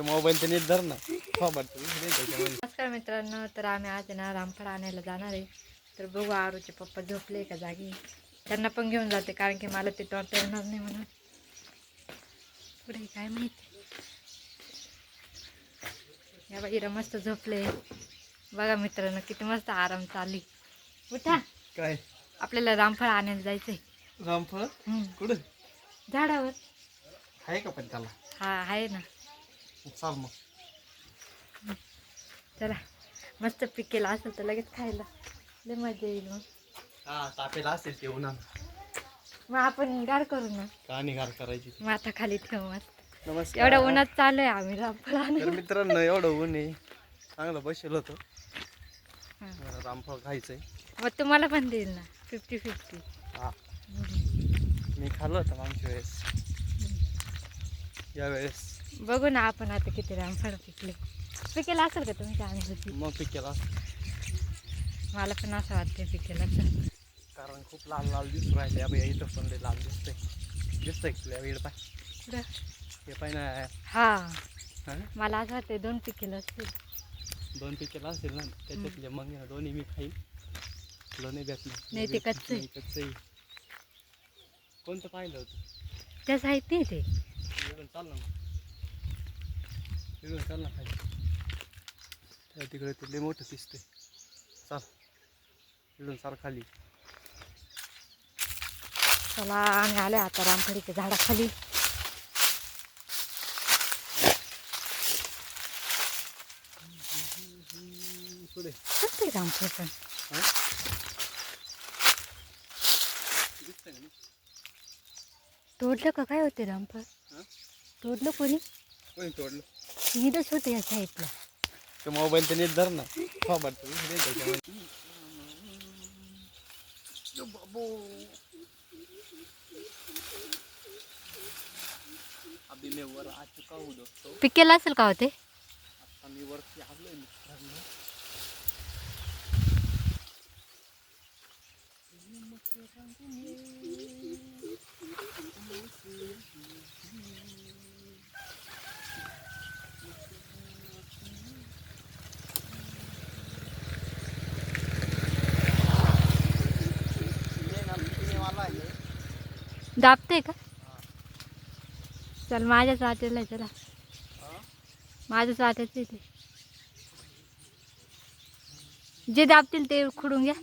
Mobile तर नीट धर ना. नमस्कार मित्रांनो, तर आम्ही आज ना रामफळ आणायला जाणार आहे. तर बघू आरूचे पप्पा झोपले का जागी, त्यांना पण घेऊन जाते कारण की मला ते टॉर्च येणार नाही म्हणून. पुढे काय माहिती. या बाईरा मस्त झोपले बघा मित्रांनो, किती मस्त आराम चालली. उठा, काय आपल्याला रामफळ आणायला जायचंय. रामफळ कुठं झाडावर आहे का पण त्याला? हा आहे ना. चाल मग. चला, मस्त पिकेला असेल तर लगेच खायला लय मजा येईल. मग हा तापेला असेल ते उन्हा. मग आपण गार करू ना. का निघार करायची माथा खाली ठेव मस्त. नमस्कार. एवढ्या उन्हात चालूय आम्ही रामफळ तर आणायला. मित्रांनो एवढं ऊन आहे, चांगलं बसेल होतो. रामफळ खायचंय. मग तुम्हाला पण देईल ना 50-50. हा मी खाल्लं होतं मागच्या वेळेस. यावेळेस बघू ना आपण आता किती रामफळ पिकेला असेल का तुमच्या आणखी. मग पिकेला असतं. मला पण असं वाटतं पिकेला असेल, कारण खूप लाल लाल दिसून राहिले. अबे इथं पण लय लाल दिसतंय तुला वेळ पाय. कुठं? हे पाय ना. हा, मला असं वाटतं 2 पिकेला असतील. 2 पिकेला असेल ना त्याच्यातले. मग ना दोन्ही मी खाईल. तुला नाही भेटणार. नाही ते कच्चं. कोणतं पाहिलं होतं? त्या साईड नाही ते. इकडून चाल ना. इकडून चाल ना खाली. त्या तिकडे ते लय मोठं दिसतंय. चाल इकडून चाल खाली. चला आम्ही आले आता रामफळीच्या झाडाखाली. पुढे कसं रामफळ पण दिसतंय ना. तोडलं का काय होते रामफळ? तोडलं कोणी? कोणी तोडलं? इथंच होते या साईडला. ते मोबाईल तर नीट धर ना. अभी मैं वर आ चुका हूँ दोस्तों. पिकेला असेल का होते? आता मी वरती आलोय मित्रांनो. दाबते का? चल माझ्याच वाटेला आहे. चला माझ्याच वाटेच आहे ते. जे दाबतील ते खुडून घ्या.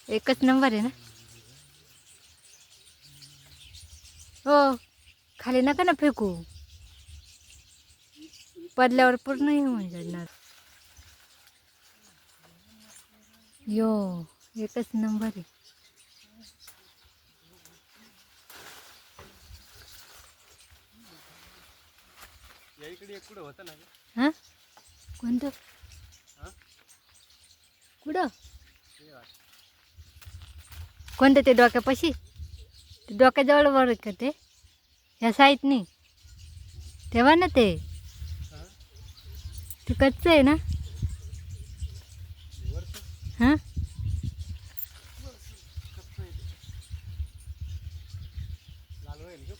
एकच नंबर आहे ना. हो, खाली नका ना फेकू, पडल्यावर पूर्ण हे होऊन जाणार. यो एकच नंबर आहे. या इकडे एक कुठं होतं ना. हां, कोणतं? कुठं? कोणतं ते डोक्यापाशी? ते डोक्याजवळ वर का ते? ह्या साईडनी तेव्हा ना ते कच्चं आहे ना. हां, लाल होईल.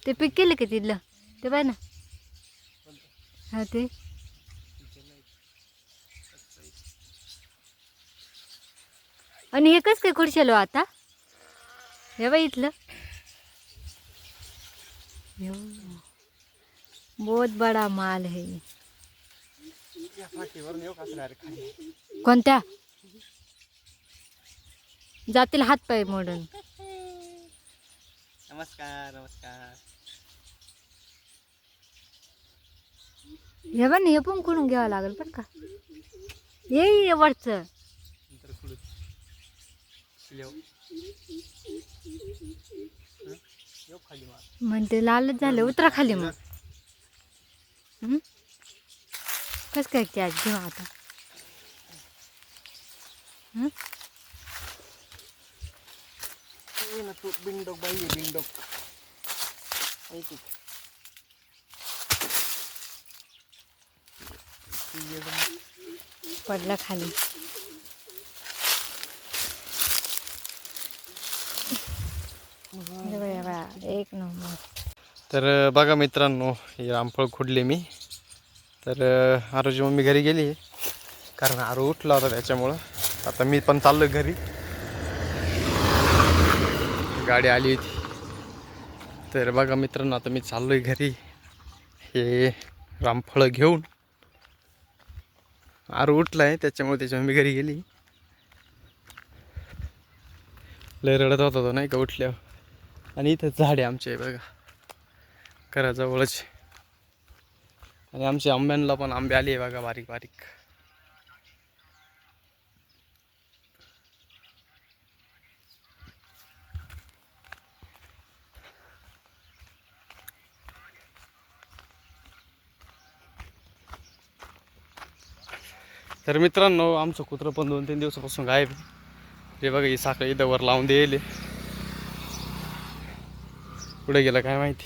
ते पीक केलं का तिथलं ते पाय ना. हा ते आणि हे कसं काय खुडशेलो आता. हे बाई इथलं बहुत बडा माल है. या फाटीवर येऊ का डायरेक्ट खाली? कोणत्या जातील हात पाय मोडून. नमस्कार नमस्कार. हे पण हे पण खुडून घ्यावं लागेल पण का. ये वरचं नंतर खुडू. येऊ खाली मार. म्हणते लालच झालं. उतरा खाली मग. कसं काय कॅच घेऊ आता. ना तू बिंडोक बाई आहे बिंडोक. ऐक पडलं खाली. हे बघा, बघा, एक नंबर. तर बघा मित्रांनो, हे रामफळ खुडले मी. तर आरूची मम्मी घरी गेली आहे कारण आरू उठला होता त्याच्यामुळं. आता मी पण चाललो घरी. गाडी आली होती. तर बघा मित्रांनो, आता मी चाललोय घरी हे रामफळं घेऊन. आरू उठला आहे त्याच्यामुळे त्याची मम्मी घरी गेली. लय रडत होता तो नाही का उठल्यावर. आणि इथं झाड आहे आमचे बघा घराजवळच. आणि आमच्या आंब्यांना पण आंबे आले बघा बारीक बारीक. तर मित्रांनो, आमचं कुत्रं पण 2-3 दिवसापासून गायब. हे बघा ही साखळी इथं वर लावून देईल. कुठे गेलं काय माहिती.